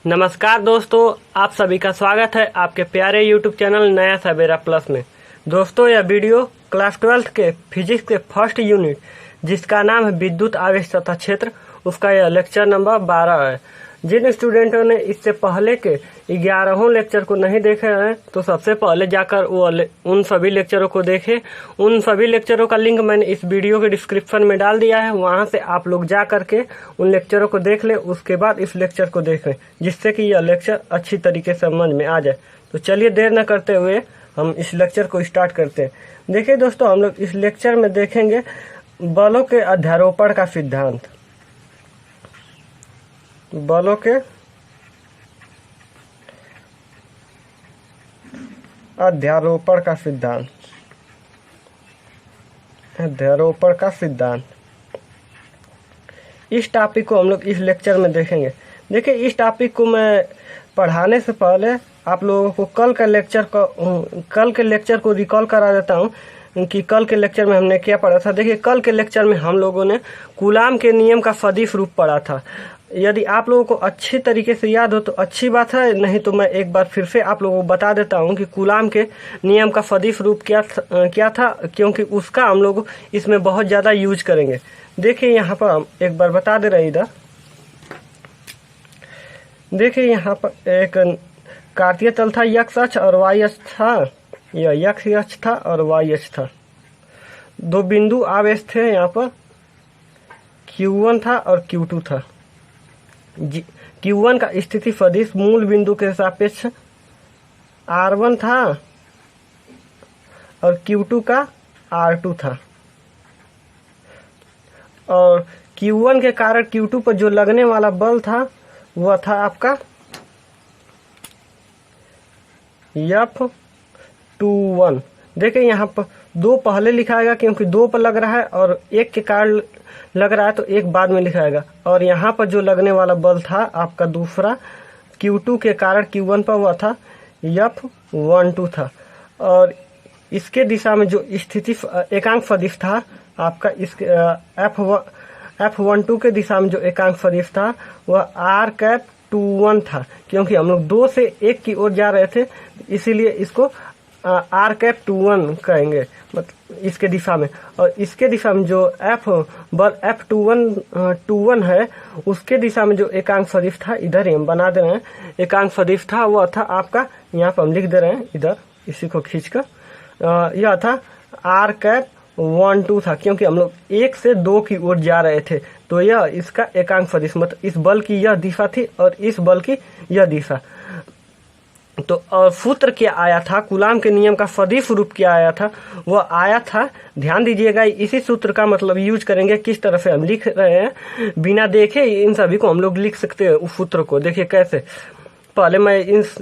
नमस्कार दोस्तों, आप सभी का स्वागत है आपके प्यारे यूट्यूब चैनल नया सवेरा प्लस में। दोस्तों, यह वीडियो क्लास 12 के फिजिक्स के फर्स्ट यूनिट जिसका नाम है विद्युत आवेश तथा क्षेत्र, उसका यह लेक्चर नंबर 12 है। जिन स्टूडेंटों ने इससे पहले के 11 लेक्चर को नहीं देखे हैं तो सबसे पहले जाकर वो उन सभी लेक्चरों को देखें। उन सभी लेक्चरों का लिंक मैंने इस वीडियो के डिस्क्रिप्शन में डाल दिया है, वहां से आप लोग जा करके उन लेक्चरों को देख लें, उसके बाद इस लेक्चर को देखें जिससे कि यह लेक्चर अच्छी तरीके से समझ में आ जाए। तो चलिए देर न करते हुए हम इस लेक्चर को स्टार्ट करते हैं। देखिए दोस्तों, हम लोग इस लेक्चर में देखेंगे बलों के अध्यारोपण का सिद्धांत। बलों के अध्यारोपण का सिद्धांत। अध्यारोपण का सिद्धांत, इस टॉपिक को हम लोग इस लेक्चर में देखेंगे। देखिए, इस टॉपिक को मैं पढ़ाने से पहले आप लोगों को कल के लेक्चर को रिकॉल करा देता हूँ कि कल के लेक्चर में हमने क्या पढ़ा था। देखिए, कल के लेक्चर में हम लोगों ने कूलाम के नियम का सदिश रूप पढ़ा था। यदि आप लोगों को अच्छी तरीके से याद हो तो अच्छी बात है, नहीं तो मैं एक बार फिर से आप लोगों को बता देता हूं कि कूलाम के नियम का सदिश रूप क्या था, क्योंकि उसका हम लोग इसमें बहुत ज़्यादा यूज करेंगे। देखिए, यहाँ पर हम एक बार बता दे रहे इधर। देखिए, यहाँ पर एक कार्तीय तल था, एक्स अक्ष और वाई अक्ष था। यह एक्स अक्ष था और वाई अक्ष था। दो बिंदु आवेश थे, यहाँ पर Q1 था और Q2 था। Q1 का स्थिति सदिश मूल बिंदु के सापेक्ष R1 था और Q2 का R2 था। और Q1 के कारण Q2 पर जो लगने वाला बल था वह था आपका F21। देखिए, यहाँ पर 2 पहले लिखाएगा क्योंकि 2 पर लग रहा है और 1 के कारण लग रहा है तो 1 बाद में लिखाएगा। और यहाँ पर जो लगने वाला बल था आपका दूसरा Q2 के कारण Q1 पर वह था F12 था। और इसके दिशा में जो स्थिति एकांक सदिश था आपका, इसके F12 के दिशा में जो एकांक सदिश था वह R21 था। क्योंकि हम लोग 2 से 1 की ओर जा रहे थे, इसीलिए इसको R21 कहेंगे, मतलब इसके दिशा में। और इसके दिशा में जो F21 है, उसके दिशा में जो एकांक सदिश था, इधर ही हम बना दे रहे हैं। एकांक सदिश था वह था आपका, यहाँ पर हम लिख दे रहे हैं इधर, इसी को खींचकर, यह था R12 था। क्योंकि हम लोग 1 से 2 की ओर जा रहे थे तो यह इसका एकांक सदिश, मतलब इस बल की यह दिशा थी और इस बल की यह दिशा। तो सूत्र क्या आया था, कूलाम के नियम का सदिश रूप क्या आया था, वह आया था, ध्यान दीजिएगा। इसी सूत्र का मतलब यूज करेंगे। किस तरह से हम लिख रहे हैं, बिना देखे इन सभी को हम लोग लिख सकते हैं उस सूत्र को। देखिए कैसे, पहले मैं इस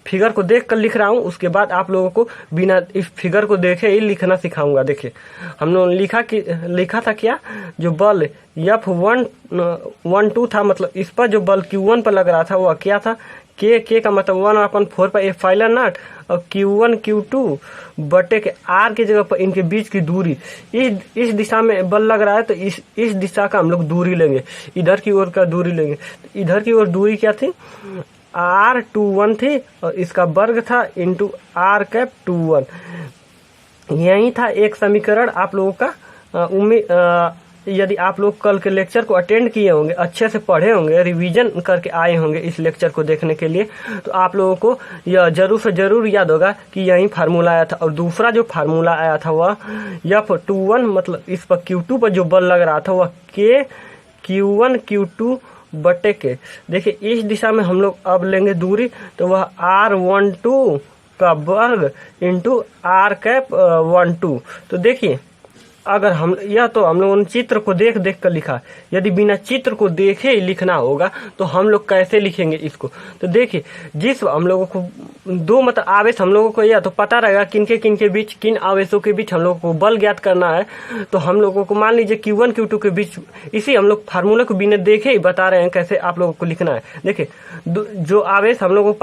फिगर को देख कर लिख रहा हूँ, उसके बाद आप लोगों को बिना इस फिगर को देखे ही लिखना सिखाऊंगा। देखिए, हम लोगों ने लिखा था क्या, जो बल F12 था, मतलब इस पर जो बल Q1 पर लग रहा था वह क्या था, K का मतलब 1/4 पर एप्सिलॉन0 और Q1 Q2 बटे के R की जगह पर इनके बीच की दूरी। इस दिशा में बल लग रहा है तो इस दिशा का हम लोग दूरी लेंगे, इधर की ओर का दूरी लेंगे। इधर की ओर दूरी क्या थी, R21 थी और इसका वर्ग था इंटू R21। यही था एक समीकरण आप लोगों का। यदि आप लोग कल के लेक्चर को अटेंड किए होंगे, अच्छे से पढ़े होंगे, रिवीजन करके आए होंगे इस लेक्चर को देखने के लिए, तो आप लोगों को यह जरूर से जरूर याद होगा कि यही फार्मूला आया था। और दूसरा जो फार्मूला आया था वह F21, मतलब इस पर Q2 पर जो बल लग रहा था वह Q1 Q2 बटे के। देखिए, इस दिशा में हम लोग अब लेंगे दूरी, तो वह R12 का वर्ग इंटू R12। तो देखिए, अगर हम लोगों ने चित्र को देख कर लिखा। यदि बिना चित्र को देखे ही लिखना होगा तो हम लोग कैसे लिखेंगे इसको। तो देखिए, जिस हम लोगों को 2 मतलब आवेश हम लोगों को यह तो पता रहेगा किनके बीच, किन आवेशों के बीच हम लोगों को बल ज्ञात करना है। तो हम लोगों को मान लीजिए Q1 Q2 के बीच, इसी हम लोग फार्मूले को बिना देखे ही बता रहे हैं कैसे आप लोगों को लिखना है। देखिए, जो आवेश हम लोगों को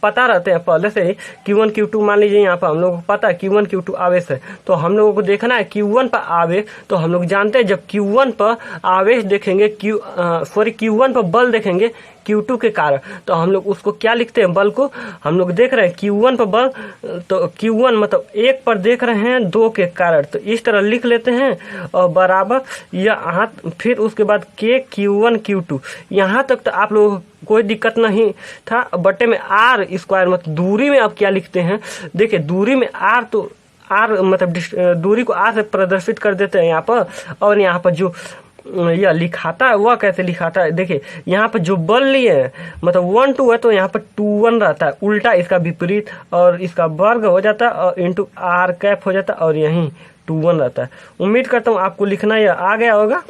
पता रहते हैं पहले से ही, Q1 Q2 मान लीजिए यहाँ पर हम लोगों को पता है Q1 Q2 आवेश है, तो हम लोगों को देखना है Q1 पर आवेश, तो हम लोग जानते हैं जब Q1 पर आवेश देखेंगे Q1 पर बल देखेंगे Q2 के कारण, तो हम लोग उसको क्या लिखते हैं, बल को हम लोग देख रहे हैं Q1 पर बल, तो Q1 मतलब 1 पर देख रहे हैं 2 के कारण, तो इस तरह लिख लेते हैं और बराबर यहाँ फिर उसके बाद K Q1 Q2। यहाँ तक तो आप लोगों को कोई दिक्कत नहीं था। बटे में R स्क्वायर मतलब दूरी में अब क्या लिखते हैं, देखिए दूरी में R, तो R मतलब दूरी को R से प्रदर्शित कर देते हैं यहाँ पर, और यहाँ पर जो यह लिखाता है वह कैसे लिखाता है, देखिए यहाँ पर जो बल लिए हैं मतलब 1 2 है, तो यहाँ पर 2 1 रहता है, उल्टा इसका विपरीत, और इसका वर्ग हो जाता है और इंटू R कैप हो जाता है, और यहीं 2 1 रहता है। उम्मीद करता हूँ आपको लिखना यह आ गया होगा।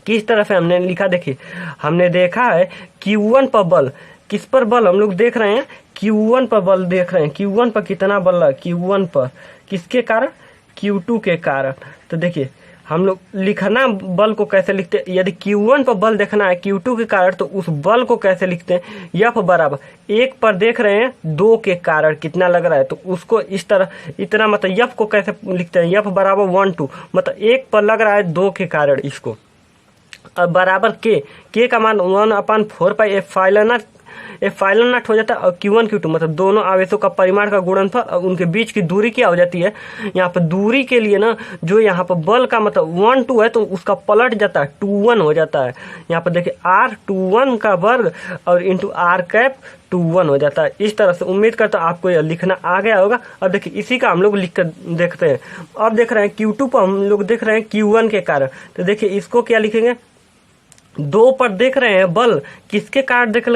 किस तरह से हमने लिखा, देखिए हमने देखा है Q1 पर बल, किस पर बल हम लोग देख रहे हैं, Q1 पर बल देख रहे हैं। Q1 पर कितना बल है, Q1 पर किसके कारण, Q2 के कारण। तो देखिए हम लोग लिखना बल को कैसे लिखते हैं, यदि Q1 पर बल देखना है Q2 के कारण, तो उस बल को कैसे लिखते हैं, F बराबर 1 पर देख रहे हैं 2 के कारण कितना लग रहा है, तो उसको इस तरह इतना मतलब F को कैसे लिखते हैं, F बराबर 1 2 मतलब 1 पर लग रहा है 2 के कारण, इसको अब बराबर K का मान 1/4 एप्सिलॉन नॉट हो जाता है, और Q1 Q2 मतलब दोनों आवेशों का परिमाण का गुणनफल और उनके बीच की दूरी क्या हो जाती है। यहाँ पर दूरी के लिए ना, जो यहाँ पर बल का मतलब 1 2 है, तो उसका पलट जाता है 2 1 हो जाता है। यहाँ पर देखिए R 2 1 का वर्ग और इंटू R कैप 2 1 हो जाता है। इस तरह से उम्मीद करता हूँ आपको यह लिखना आ गया होगा। अब देखिए इसी का हम लोग लिख कर देखते हैं। अब देख रहे हैं Q2 पर हम लोग देख रहे हैं Q1 के कारण, तो देखिए इसको क्या लिखेंगे, 2 पर देख रहे हैं बल, किसके कारण देख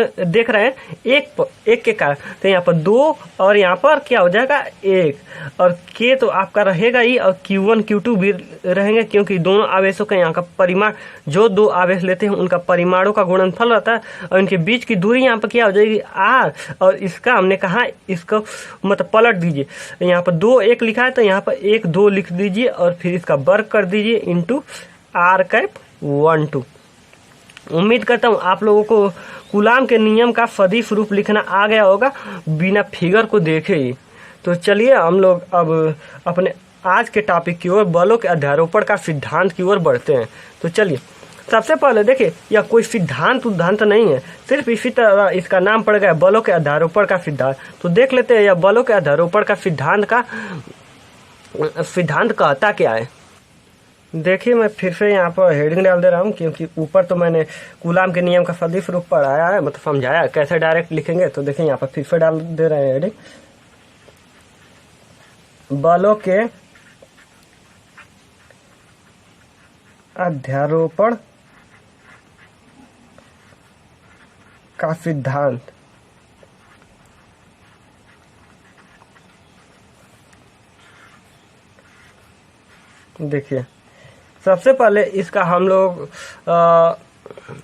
रहे हैं, 1 के कारण, तो यहाँ पर 2 और यहाँ पर क्या हो जाएगा 1, और K तो आपका रहेगा ही, और Q1 Q2 भी रहेंगे, क्योंकि दोनों आवेशों का यहाँ का परिमाण, जो 2 आवेश लेते हैं उनका परिमाणों का गुणनफल रहता है, और इनके बीच की दूरी यहाँ पर क्या हो जाएगी R, और इसका हमने कहा इसको मतलब पलट दीजिए, यहाँ पर 2 1 लिखा है, तो यहाँ पर 1 2 लिख दीजिए और फिर इसका वर्ग कर दीजिए इंटू R कैप 1 2। उम्मीद करता हूँ आप लोगों को कूलाम के नियम का सदिश रूप लिखना आ गया होगा बिना फिगर को देखे ही। तो चलिए हम लोग अब अपने आज के टॉपिक की ओर, बलों के अध्यारोपण का सिद्धांत की ओर बढ़ते हैं। तो चलिए सबसे पहले देखिए, यह कोई सिद्धांत नहीं है, सिर्फ इसी तरह इसका नाम पड़ गया बलों के अध्यारोपण का सिद्धांत। तो देख लेते हैं यह बलों के अध्यारोपण का सिद्धांत कहता क्या है। देखिए मैं फिर से यहाँ पर हेडिंग डाल दे रहा हूँ, क्योंकि ऊपर तो मैंने कूलाम के नियम का सदिश रूप पढ़ाया है, मतलब समझाया कैसे डायरेक्ट लिखेंगे। तो देखिए यहाँ पर फिर से डाल दे रहे हैं हेडिंग, बलों के अध्यारोपण का सिद्धांत। देखिए सबसे पहले इसका हम लोग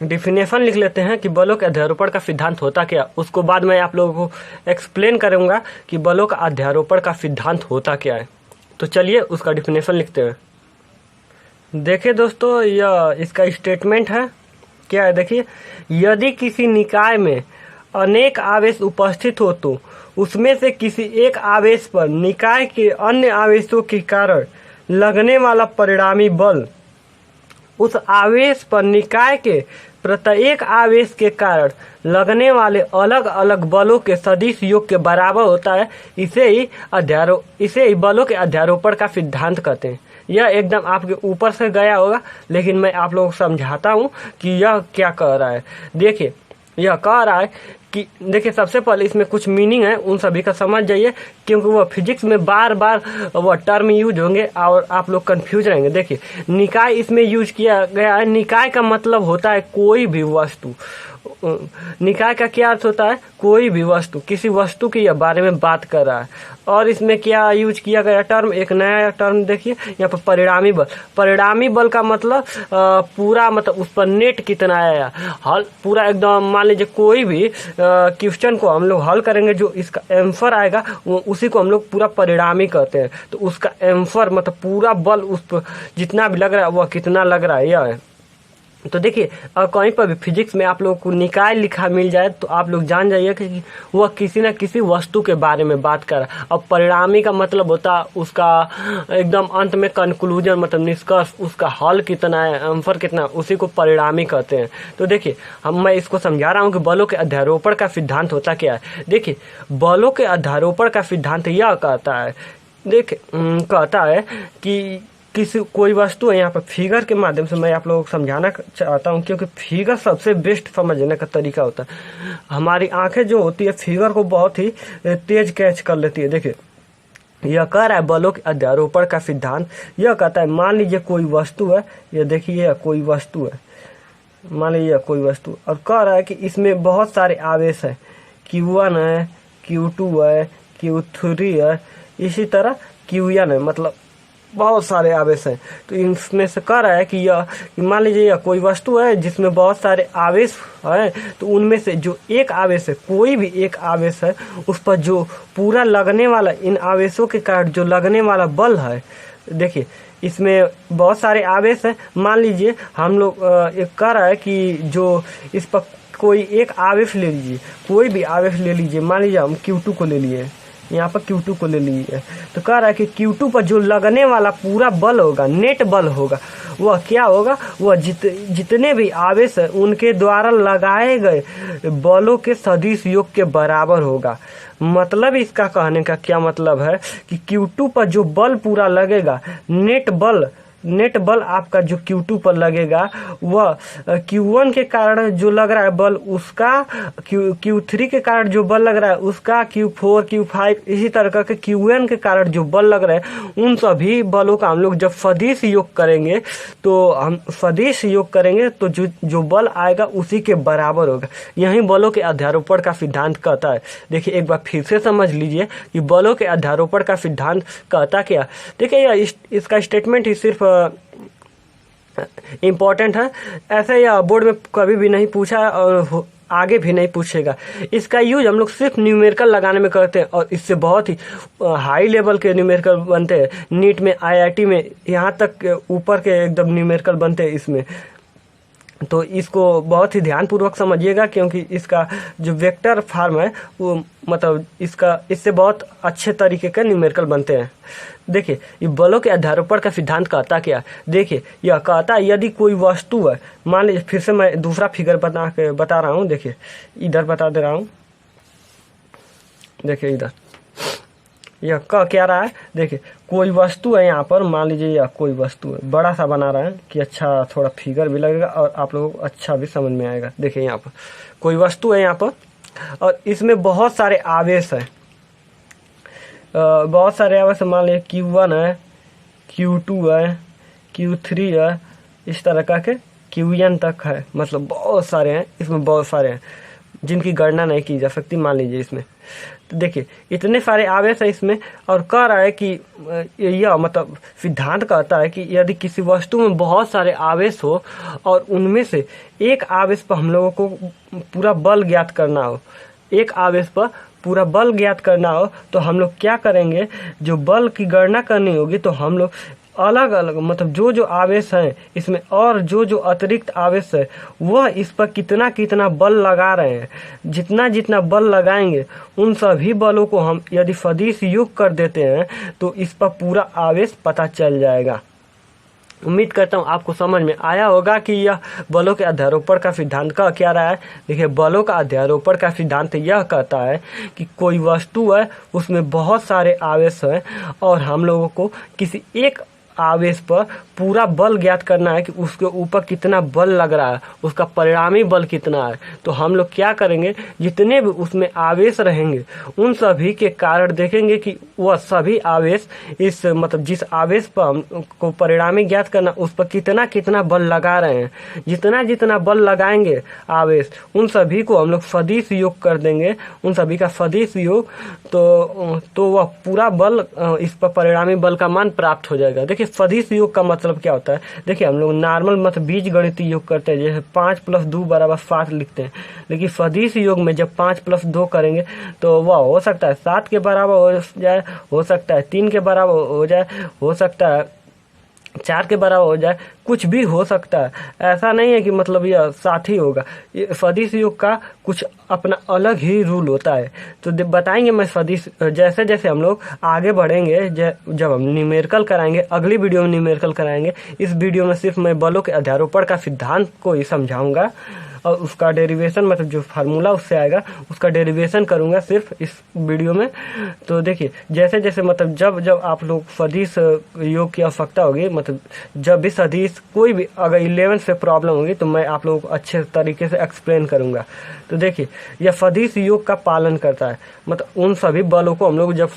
डिफिनेशन लिख लेते हैं कि बलों के अध्यारोपण का सिद्धांत होता क्या। उसको बाद में आप लोगों को एक्सप्लेन करूंगा कि बलों का अध्यारोपण का सिद्धांत होता क्या है। तो चलिए उसका डिफिनेशन लिखते हैं। देखिए दोस्तों, यह इसका स्टेटमेंट है, क्या है देखिए, यदि किसी निकाय में अनेक आवेश उपस्थित हो तो उसमें से किसी एक आवेश पर निकाय के अन्य आवेशों के कारण लगने वाला परिणामी बल उस आवेश पर निकाय के प्रत्येक आवेश के कारण लगने वाले अलग अलग बलों के सदिश योग के बराबर होता है। इसे ही बलों के अध्यारोपण का सिद्धांत कहते हैं। यह एकदम आपके ऊपर से गया होगा, लेकिन मैं आप लोगों को समझाता हूँ कि यह क्या कह रहा है। देखिए यह कह रहा है कि देखिए सबसे पहले इसमें कुछ मीनिंग है, उन सभी का समझ जाइए, क्योंकि वह फिजिक्स में बार बार वह टर्म यूज होंगे और आप लोग कंफ्यूज रहेंगे। देखिए निकाय इसमें यूज किया गया है। निकाय का मतलब होता है कोई भी वस्तु। निकाय का क्या अर्थ होता है, कोई भी वस्तु, किसी वस्तु के बारे में बात कर रहा है। और इसमें क्या यूज किया गया टर्म, एक नया टर्म देखिए यहाँ पर परिणामी बल। परिणामी बल का मतलब पूरा मतलब उस पर नेट कितना आया, हल पूरा एकदम मान लीजिए कोई भी क्वेश्चन को हम लोग हल करेंगे, जो इसका आंसर आएगा वो उसी को हम लोग पूरा परिणामी कहते हैं। तो उसका आंसर मतलब पूरा बल उस पर जितना भी लग रहा है वह कितना लग रहा है, यह है। तो देखिए कहीं पर भी फिजिक्स में आप लोगों को निकाय लिखा मिल जाए तो आप लोग जान जाइए कि वह किसी न किसी वस्तु के बारे में बात कर रहा है। अब परिणामी का मतलब होता है उसका एकदम अंत में कंक्लूजन, मतलब निष्कर्ष, उसका हल कितना है, आंसर कितना है, उसी को परिणामी कहते हैं। तो देखिए मैं इसको समझा रहा हूँ कि बलों के अध्यारोपण का सिद्धांत होता क्या है। देखिए बलों के अध्यारोपण का सिद्धांत यह कहता है, कहता है कि कोई वस्तु है, यहाँ पर फिगर के माध्यम से मैं आप लोगों को समझाना चाहता हूँ, क्योंकि फिगर सबसे बेस्ट समझने का तरीका होता है। हमारी आंखें जो होती है फिगर को बहुत ही तेज कैच कर लेती है। देखिए यह कह रहा है बलों के अध्यारोपण का सिद्धांत यह कहता है, मान लीजिए कोई वस्तु है, ये देखिए कोई वस्तु है, मान लीजिए कोई वस्तु, और कह रहा है कि इसमें बहुत सारे आवेश है, Q1 है, Q2 है, Q3 है, इसी तरह Qn है, मतलब बहुत सारे आवेश हैं। तो इसमें से कह रहा है कि मान लीजिए यह कोई वस्तु है जिसमें बहुत सारे आवेश है, तो उनमें से जो एक आवेश है, कोई भी एक आवेश है, उस पर जो पूरा लगने वाला, इन आवेशों के कारण जो लगने वाला बल है, देखिए इसमें बहुत सारे आवेश हैं। मान लीजिए हम लोग एक कह रहा है कि जो इस पर कोई एक आवेश ले लीजिए, कोई भी आवेश ले लीजिए, मान लीजिए हम Q2 को ले लिए, यहाँ पर Q2 को ले लिए, तो कह रहा है कि Q2 पर जो लगने वाला पूरा बल होगा, नेट बल होगा, वह क्या होगा, वह जितने भी आवेश है उनके द्वारा लगाए गए बलों के सदिश योग के बराबर होगा। मतलब इसका कहने का क्या मतलब है कि Q2 पर जो बल पूरा लगेगा, नेट बल आपका जो Q2 पर लगेगा, वह Q1 के कारण जो लग रहा है बल उसका, Q3 के कारण जो बल लग रहा है उसका, Q4 Q5 इसी तरह के Qn के कारण जो बल लग रहा है, उन सभी बलों का हम लोग जब सदिश योग करेंगे, तो हम सदिश योग करेंगे तो जो बल आएगा उसी के बराबर होगा। यही बलों के अध्यारोपण का सिद्धांत कहता है। देखिए एक बार फिर से समझ लीजिए कि बलों के अध्यारोपण का सिद्धांत कहता क्या। देखिए इसका स्टेटमेंट ही सिर्फ इम्पोर्टेंट है, ऐसे या बोर्ड में कभी भी नहीं पूछा और आगे भी नहीं पूछेगा। इसका यूज हम लोग सिर्फ न्यूमेरिकल लगाने में करते हैं और इससे बहुत ही हाई लेवल के न्यूमेरिकल बनते हैं। नीट में, IIT में, यहाँ तक ऊपर के एकदम न्यूमेरिकल बनते हैं इसमें। तो इसको बहुत ही ध्यानपूर्वक समझिएगा, क्योंकि इसका जो वेक्टर फॉर्म है वो मतलब इससे बहुत अच्छे तरीके के न्यूमेरिकल बनते हैं। देखिए ये बलों के अध्यारोपण का सिद्धांत कहता क्या। देखिए यह कहता है यदि कोई वस्तु है, मान लीजिए फिर से मैं दूसरा फिगर बता रहा हूँ, देखिए इधर बता दे रहा हूँ, देखिए इधर यह क्या रहा है। देखिए कोई वस्तु है यहाँ पर, मान लीजिए यह कोई वस्तु है, बड़ा सा बना रहा है कि अच्छा थोड़ा फिगर भी लगेगा और आप लोगों को अच्छा भी समझ में आएगा। देखिए यहाँ पर कोई वस्तु है यहाँ पर और इसमें बहुत सारे आवेश हैं, बहुत सारे आवेश, मान लीजिए Q1 है, Q2 है, Q3 है, इस तरह का के Qn तक है, मतलब बहुत सारे हैं, इसमें बहुत सारे हैं जिनकी गणना नहीं की जा सकती। मान लीजिए इसमें तो देखिए इतने सारे आवेश है इसमें, और कह रहा है कि यह मतलब सिद्धांत कहता है कि यदि किसी वस्तु में बहुत सारे आवेश हो और उनमें से एक आवेश पर हम लोगों को पूरा बल ज्ञात करना हो, एक आवेश पर पूरा बल ज्ञात करना हो, तो हम लोग क्या करेंगे, जो बल की गणना करनी होगी तो हम लोग अलग अलग मतलब जो आवेश हैं इसमें और जो अतिरिक्त आवेश है वह इस पर कितना कितना बल लगा रहे हैं, जितना बल लगाएंगे उन सभी बलों को हम यदि सदिश योग कर देते हैं तो इस पर पूरा आवेश पता चल जाएगा। उम्मीद करता हूँ आपको समझ में आया होगा कि यह बलों के अध्यारोपण का सिद्धांत का क्या रहा है। देखिए बलों का अध्यारोपण का सिद्धांत यह कहता है कि कोई वस्तु है उसमें बहुत सारे आवेश हैं और हम लोगों को किसी एक आवेश पर पूरा बल ज्ञात करना है कि उसके ऊपर कितना बल लग रहा है, उसका परिणामी बल कितना है। तो हम लोग क्या करेंगे, जितने भी उसमें आवेश रहेंगे उन सभी के कारण देखेंगे कि वह सभी आवेश इस मतलब जिस आवेश पर हमको परिणामी ज्ञात करना उस पर कितना कितना बल लगा रहे हैं। जितना बल लगाएंगे आवेश उन सभी को हम लोग सदिश योग कर देंगे, उन सभी का सदिश योग, तो वह पूरा बल इस पर परिणामी बल का मान प्राप्त हो जाएगा। देखिए सदिश योग का मतलब क्या होता है। देखिए हम लोग नॉर्मल मतलब बीज गणितीय योग करते हैं, जैसे 5 + 2 = 7 लिखते हैं, लेकिन सदिश योग में जब 5 + 2 करेंगे तो वह हो सकता है 7 के बराबर हो जाए, हो सकता है 3 के बराबर हो जाए, हो सकता है 4 के बराबर हो जाए, कुछ भी हो सकता है। ऐसा नहीं है कि मतलब यह 7 ही होगा। ये सदिश योग का कुछ अपना अलग ही रूल होता है। तो बताएंगे मैं सदिश, जैसे जैसे हम लोग आगे बढ़ेंगे, जब हम न्यूमेरिकल कराएंगे, अगली वीडियो में न्यूमेरिकल कराएंगे। इस वीडियो में सिर्फ मैं बलों के अध्यारोपण का सिद्धांत को ही समझाऊंगा और उसका डेरिवेशन, मतलब जो फार्मूला उससे आएगा उसका डेरिवेशन करूंगा सिर्फ इस वीडियो में। तो देखिए, जैसे जैसे मतलब जब जब आप लोग सदिश योग की आवश्यकता होगी, मतलब जब भी सदिश कोई भी अगर 11 से प्रॉब्लम होगी तो मैं आप लोगों को अच्छे तरीके से एक्सप्लेन करूंगा। तो देखिए, यह सदिश योग का पालन करता है, मतलब उन सभी बलों को हम लोग जब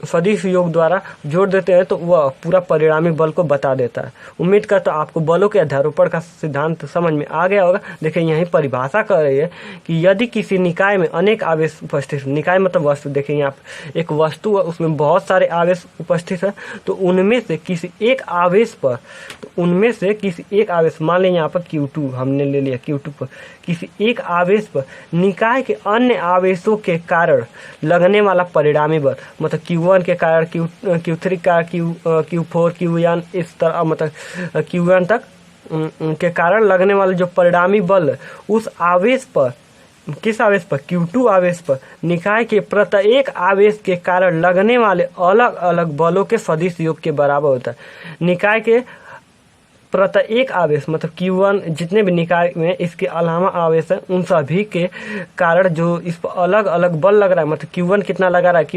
सदिश योग द्वारा जोड़ देते हैं तो वह पूरा परिणामी बल को बता देता है। उम्मीद करता हूं आपको बलों के अध्यारोपण का सिद्धांत समझ में आ गया होगा। देखिए, यही परिभाषा कर रही है कि यदि किसी निकाय में अनेक आवेश उपस्थित, निकाय मतलब वस्तु, देखिए यहाँ एक वस्तु है, उसमें बहुत सारे आवेश उपस्थित है, तो उनमें से किसी एक आवेश पर, मान लीजिए यहाँ पर Q2 हमने ले लिया, Q2 पर किसी एक आवेश पर निकाय के अन्य आवेशों के कारण लगने वाला परिणामी बल, मतलब Q1 के कारण Q3 का Q4 Qn, इस तरह मतलब Qn तक के कारण लगने वाले जो परिणामी बल, उस आवेश पर, किस आवेश पर, Q2 आवेश पर निकाय के प्रत्येक आवेश के कारण लगने वाले अलग अलग बलों के सदिश योग के बराबर होता है। निकाय के प्रत्येक आवेश मतलब Q1 जितने भी निकाय में इसके अलावा आवेश है, उन सभी के कारण जो इस पर अलग अलग बल लग रहा है, मतलब Q1 कितना लगा रहा है,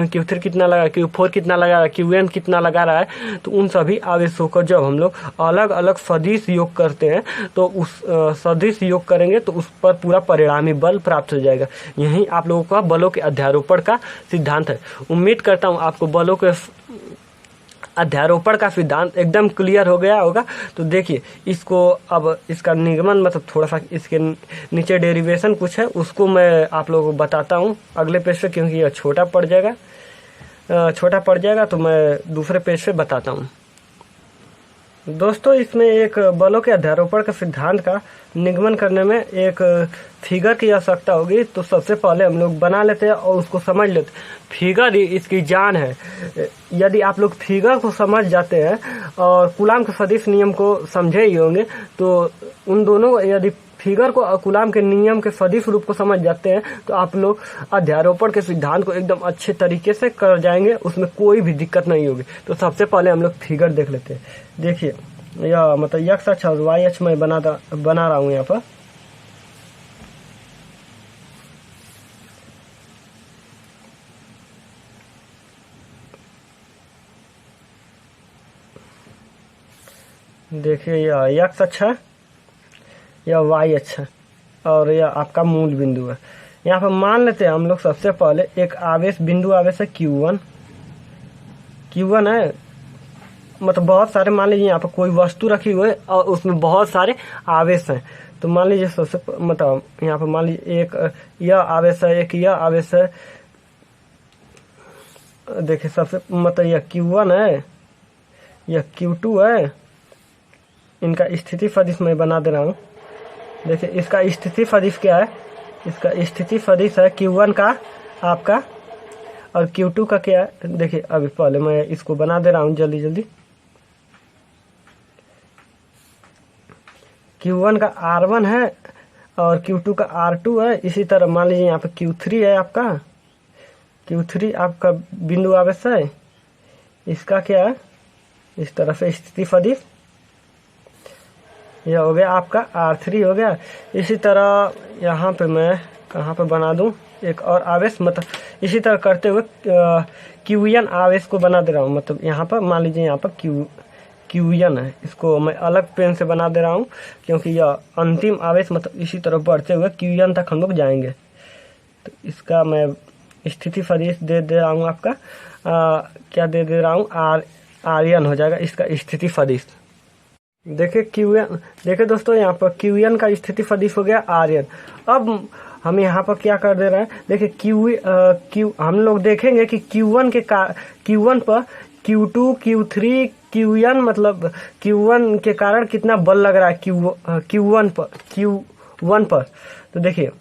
Q3 कितना लगा, Q4 कितना लगा रहा है, Qn कितना लगा रहा है, तो उन सभी आवेशों को जब हम लोग अलग अलग सदिश योग करते हैं तो उस सदिश योग करेंगे तो उस पर पूरा परिणामी बल प्राप्त हो जाएगा। यही आप लोगों का बलों के अध्यारोपण का सिद्धांत है। उम्मीद करता हूँ आपको बलों के अध्यारोपण का सिद्धांत एकदम क्लियर हो गया होगा। तो देखिए, इसको अब इसका निगमन, मतलब थोड़ा सा इसके नीचे डेरिवेशन कुछ है, उसको मैं आप लोगों को बताता हूँ अगले पेज पे, क्योंकि यह छोटा पड़ जाएगा तो मैं दूसरे पेज पे बताता हूँ। दोस्तों, इसमें एक बलों के अध्यारोपण का सिद्धांत का निगमन करने में एक फिगर की आवश्यकता होगी। तो सबसे पहले हम लोग बना लेते हैं और उसको समझ लेते हैं। फिगर ही इसकी जान है। यदि आप लोग फिगर को समझ जाते हैं और कूलाम के सदिश नियम को समझे ही होंगे, तो उन दोनों, यदि फिगर को कूलाम के नियम के सदिश रूप को समझ जाते हैं तो आप लोग अध्यारोपण के सिद्धांत को एकदम अच्छे तरीके से कर जाएंगे, उसमें कोई भी दिक्कत नहीं होगी। तो सबसे पहले हम लोग फिगर देख लेते हैं। देखिए, यह मतलब x अक्ष और y अक्ष मैं बना रहा हूँ यहाँ पर। देखिए, यह x अक्ष है, यह y अक्ष है और यह आपका मूल बिंदु है। यहाँ पर मान लेते हैं हम लोग सबसे पहले एक आवेश, बिंदु आवेश है Q1 है, मतलब बहुत सारे, मान लीजिए यहाँ पर कोई वस्तु रखी हुई है और उसमें बहुत सारे आवेश हैं। तो मान लीजिए सबसे मतलब यहाँ पर मान लीजिए एक यह आवेश है, एक यह आवेश है। देखिए, सबसे मतलब यह Q1 है, यह Q2 है। इनका स्थिति सदिश मैं बना दे रहा हूँ। देखिए, इसका स्थिति सदिश क्या है, इसका स्थिति सदिश है Q1 का आपका, और Q2 का क्या है। देखिए, अभी पहले मैं इसको बना दे रहा हूँ जल्दी। Q1 का R1 है और Q2 का R2 है। इसी तरह मान लीजिए यहाँ पे Q3 है आपका, Q3 आपका बिंदु आवेश है, इसका क्या है, इस तरह से स्थिति सदिश, यह हो गया आपका R3 हो गया। इसी तरह यहाँ पे मैं कहाँ पे बना दूँ एक और आवेश, मतलब इसी तरह करते हुए Qn आवेश को बना दे रहा हूँ। मतलब यहाँ पर मान लीजिए यहाँ पर Qn है, इसको मैं अलग पेन से बना दे रहा हूँ क्योंकि यह अंतिम आवेश, मतलब इसी तरह बढ़ते हुए Qn तक हम लोग जाएंगे। तो इसका मैं स्थिति सदिश दे रहा हूँ आपका, क्या दे रहा हूँ, Rn हो जाएगा इसका स्थिति सदिश। देखिए दोस्तों, यहाँ पर Qn का स्थिति सदिश हो गया Rn। अब हम यहाँ पर क्या कर दे रहे हैं, देखिए हम लोग देखेंगे कि Q1 पर Q2 Q3 Qn, मतलब Q1 के कारण कितना बल लग रहा है Q1 पर। तो देखिए,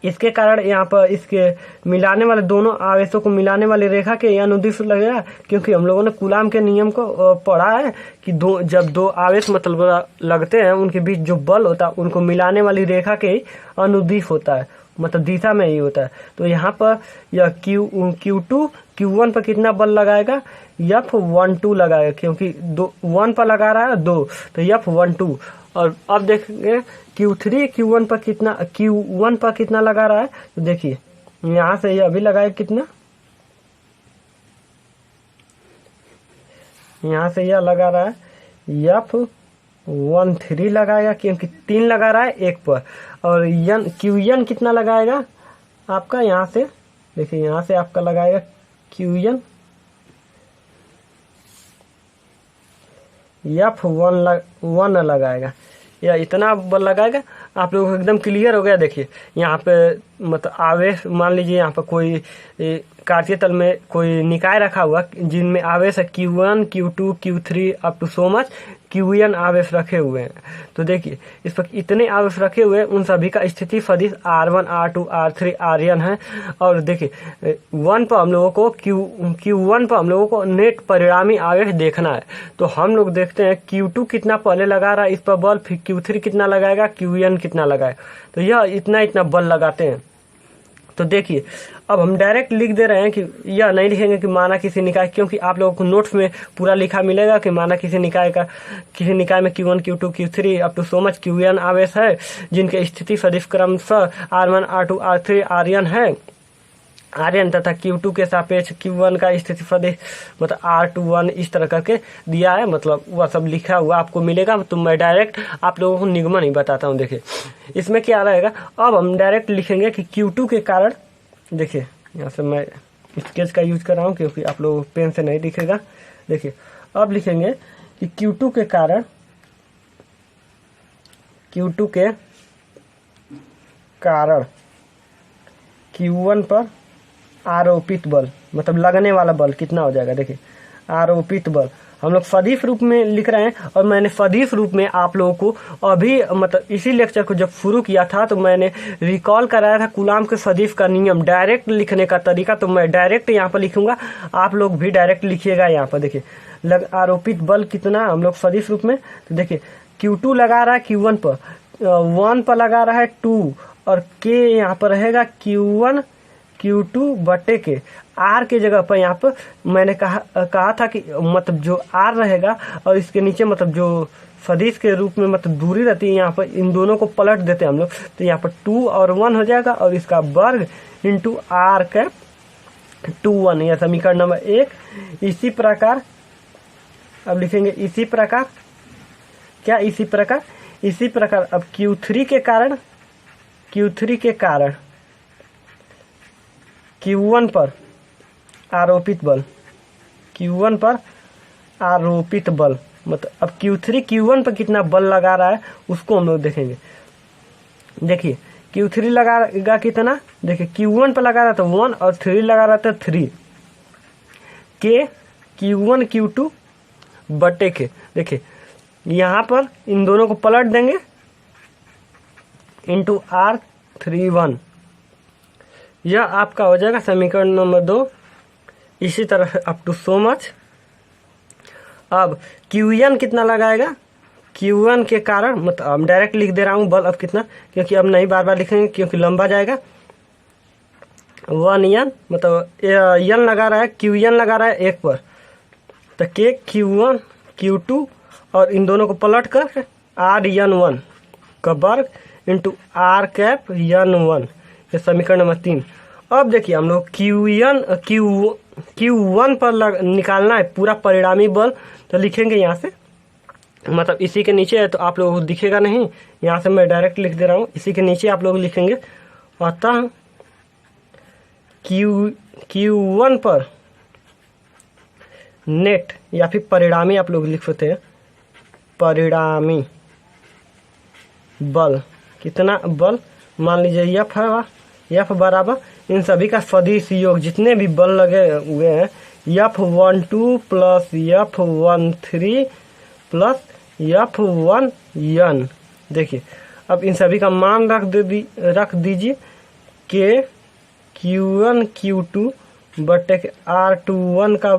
इसके कारण यहाँ पर इसके मिलाने वाले दोनों आवेशों को मिलाने वाली रेखा के अनुदिश लगेगा, क्योंकि हम लोगों ने कूलाम के नियम को पढ़ा है कि जब दो आवेश मतलब लगते हैं उनके बीच जो बल होता है उनको मिलाने वाली रेखा के अनुदिश होता है, मतलब दिशा में ही होता है। तो यहाँ पर यह Q2 Q1 पर कितना बल लगाएगा, F12 लगाएगा, क्योंकि 1 पर लगा रहा है 2, तो F12। और अब देखेंगे Q1 पर कितना लगा रहा है, तो देखिए यहाँ से यह अभी लगाएगा कितना, यहाँ से यह लगा रहा है F13 लगाएगा, क्योंकि 3 लगा रहा है 1 पर। और Qn कितना लगाएगा आपका, यहाँ से देखिए यहाँ से आपका लगाएगा Qn F1 लगाएगा, या इतना बल लगाएगा। आप लोगों को एकदम क्लियर हो गया। देखिए यहाँ पे मतलब आवेश, मान लीजिए यहाँ पर कोई कार्तीय तल में कोई निकाय रखा हुआ जिनमें आवेश है Q1 Q2 Q3 up to so much Qn आवेश रखे हुए हैं। तो देखिए इस पर इतने आवेश रखे हुए हैं, उन सभी का स्थिति सदिश R1 R2 R3 Rn है। और देखिए 1 पर हम लोगों को Q1 पर हम लोगों को नेट परिणामी आवेश देखना है। तो हम लोग देखते हैं Q2 कितना पहले लगा रहा है इस पर बल, फिर Q3 कितना लगाएगा, Qn कितना लगाए, तो यह इतना बल लगाते हैं। तो देखिए अब हम डायरेक्ट लिख दे रहे हैं कि यह नहीं लिखेंगे कि माना किसी निकाय, क्योंकि आप लोगों को नोट्स में पूरा लिखा मिलेगा कि माना किसी निकाय में Q1 Q2 Q3 up to so much Qn आवेश है, जिनके स्थिति सदिश क्रमशः R1 R2 R3 Rn है, Rn तथा Q2 के सापेक्ष Q1 का स्थिति सदिश मतलब R21 इस तरह करके दिया है, मतलब वह सब लिखा हुआ आपको मिलेगा। तो मैं डायरेक्ट आप लोगों को निगमन ही बताता हूँ। देखिए इसमें क्या रहेगा, अब हम डायरेक्ट लिखेंगे कि Q2 के कारण, देखिए यहाँ से मैं स्केच का यूज कर रहा हूँ क्योंकि आप लोग पेन से नहीं दिखेगा। देखिए अब लिखेंगे कि Q2 के कारण Q1 पर आरोपित बल, मतलब लगने वाला बल कितना हो जाएगा। देखिए आरोपित बल हम लोग सदिश रूप में लिख रहे हैं, और मैंने सदिश रूप में आप लोगों को अभी मतलब इसी लेक्चर को जब शुरू किया था तो मैंने रिकॉल कराया था कूलाम के सदिश का नियम, डायरेक्ट लिखने का तरीका। तो मैं डायरेक्ट यहाँ पर लिखूंगा, आप लोग भी डायरेक्ट लिखिएगा। यहाँ पर देखिए आरोपित बल कितना हम लोग सदिश रूप में, तो देखिए Q2 लगा रहा है Q1 पर, 1 पर लगा रहा है 2, और K यहाँ पर रहेगा Q1 Q2 बटे के, R के जगह पर यहाँ पर मैंने कहा था कि मतलब जो R रहेगा और इसके नीचे मतलब जो सदिश के रूप में मतलब दूरी रहती है, यहाँ पर इन दोनों को पलट देते हैं हम लोग। तो यहाँ पर 2 और 1 हो जाएगा, और इसका वर्ग इंटू R कैप 2 1, यह समीकरण नंबर 1। इसी प्रकार अब लिखेंगे इसी प्रकार अब Q3 के कारण Q1 पर आरोपित बल, मतलब अब Q3 Q1 पर कितना बल लगा रहा है उसको हम लोग देखेंगे। देखिए Q3 लगाएगा कितना, देखिए Q1 पर लगा रहा था 1 और 3 लगा रहा था 3, के Q1 Q2 बटे के। देखिए यहाँ पर इन दोनों को पलट देंगे इंटू R31, यह आपका हो जाएगा समीकरण नंबर 2। इसी तरह अप टू सो मच। अब Qn कितना लगाएगा, Q1 के कारण मतलब हम डायरेक्ट लिख दे रहा हूँ बल अब कितना, क्योंकि अब नहीं बार बार लिखेंगे क्योंकि लंबा जाएगा। 1n मतलब n लगा रहा है, Qn लगा रहा है 1 पर, तो के Q1 Q2 और इन दोनों को पलट कर Rn1 का वर्ग इंटू R कैप n1, ये समीकरण नंबर 3। अब देखिए हम लोग Q1 पर निकालना है पूरा परिणामी बल, तो लिखेंगे यहाँ से, मतलब इसी के नीचे है तो आप लोगों को दिखेगा नहीं, यहाँ से मैं डायरेक्ट लिख दे रहा हूँ, इसी के नीचे आप लोग लिखेंगे। अतः Q1 पर नेट या फिर परिणामी आप लोग लिख सकते हैं, परिणामी बल कितना बल, मान लीजिए F बराबर इन सभी का सदिश योग, जितने भी बल लगे हुए हैं F12 plus F13 plus F1n। देखिए अब इन सभी का मान रख दीजिए, के Q1 Q2 बटे के R21 का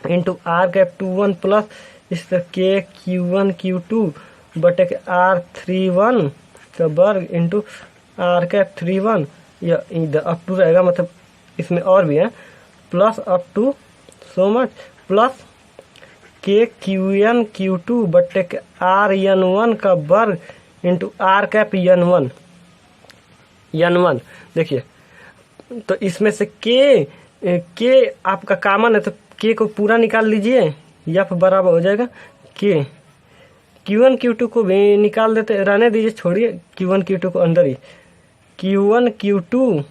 इंटू R कैप 21 प्लस इस तरह के Q1 Q2 बटे के R31 का वर्ग इंटू R कैप 31 या इधर अप टू रहेगा, मतलब इसमें और भी है, plus up to so much plus के Q1 Q2 बटे के RN1 का वर्ग इंटू R कैप N1। देखिए तो इसमें से के आपका कॉमन है तो के को पूरा निकाल लीजिए, या फिर बराबर हो जाएगा के Q1 Q2 को भी निकाल देते, रहने दीजिए, छोड़िए Q1 Q2 को अंदर ही, Q1 Q2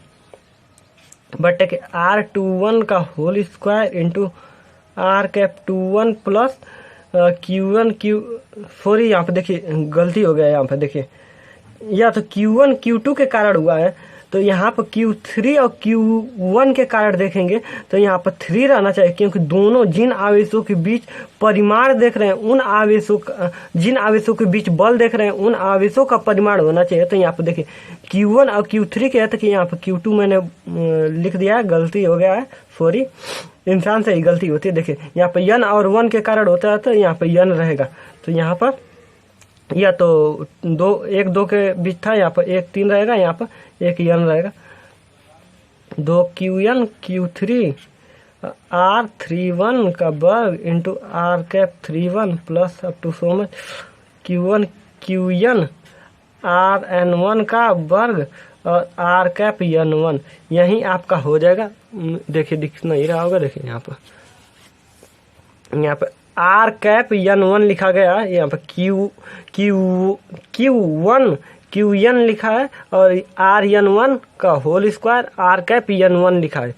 बटे के R21 का whole square into R cap 21 plus Q1 sorry यहाँ पे देखिए गलती हो गया, यहाँ पे देखिए या तो Q1 Q2 के कारण हुआ है, तो यहाँ पर Q3 और Q1 के कारण देखेंगे तो यहाँ पर 3 रहना चाहिए, क्योंकि दोनों जिन आवेशों के बीच परिमाण देख रहे हैं उन आवेशों का, जिन आवेशों के बीच बल देख रहे हैं उन आवेशों का परिमाण होना चाहिए। तो यहाँ पर देखिए Q1 और Q3 के है, तो कि यहाँ पर Q2 मैंने लिख दिया है, गलती हो गया है, सॉरी, इंसान से ही गलती होती है। देखिए यहाँ पर n और 1 के कारण होता है, तो यहाँ पर n रहेगा, तो यहाँ पर या तो 1 2 के बीच था, यहाँ पर 1 3 रहेगा, यहाँ पर 1 n रहेगा, 2 Q1 Q3 R31 का वर्ग into R cap 31 plus up to so much Q1 QN RN1 का वर्ग और R कैप N1, यही आपका हो जाएगा। देखिए दिख नहीं रहा होगा, देखिए यहाँ पर R कैप N1 लिखा गया है, यहाँ पर Q1 QN लिखा है और RN1 का whole square R cap N1 लिखा है।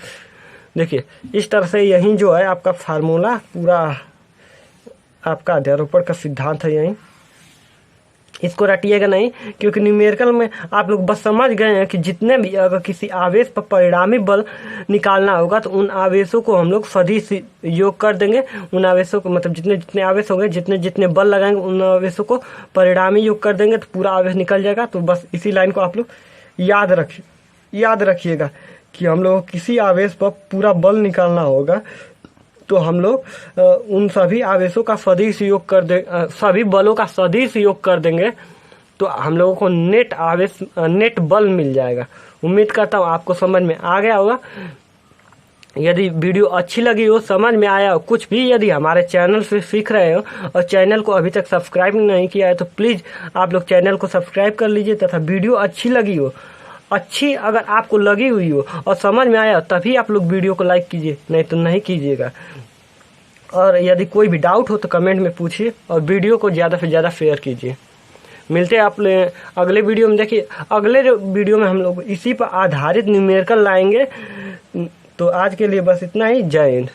देखिए इस तरह से यही जो है आपका फार्मूला, पूरा आपका अध्यारोपण का सिद्धांत है यही, इसको रटिएगा नहीं, क्योंकि न्यूमेरिकल में आप लोग बस समझ गए हैं कि जितने भी अगर किसी आवेश पर परिणामी बल निकालना होगा तो उन आवेशों को हम लोग सदिश योग कर देंगे, उन आवेशों को मतलब जितने जितने आवेश होंगे, जितने जितने बल लगाएंगे उन आवेशों को परिणामी योग कर देंगे तो पूरा आवेश निकल जाएगा। तो बस इसी लाइन को आप लोग याद रखिएगा कि हम लोग किसी आवेश पर पूरा बल निकालना होगा तो हम लोग उन सभी आवेशों का सदिश योग कर दे, सभी बलों का सदिश योग कर देंगे तो हम लोगों को नेट बल मिल जाएगा। उम्मीद करता हूँ आपको समझ में आ गया होगा। यदि वीडियो अच्छी लगी हो, समझ में आया हो कुछ भी, यदि हमारे चैनल से सीख रहे हो और चैनल को अभी तक सब्सक्राइब नहीं किया है तो प्लीज़ आप लोग चैनल को सब्सक्राइब कर लीजिए, तथा वीडियो अच्छी लगी हो, अच्छी अगर आपको लगी हुई हो और समझ में आया तभी आप लोग वीडियो को लाइक कीजिए, नहीं तो नहीं कीजिएगा। और यदि कोई भी डाउट हो तो कमेंट में पूछिए और वीडियो को ज़्यादा से ज़्यादा शेयर कीजिए। मिलते हैं आप अगले वीडियो में। देखिए अगले वीडियो में हम लोग इसी पर आधारित न्यूमेरिकल लाएंगे। तो आज के लिए बस इतना ही। जय हिंद।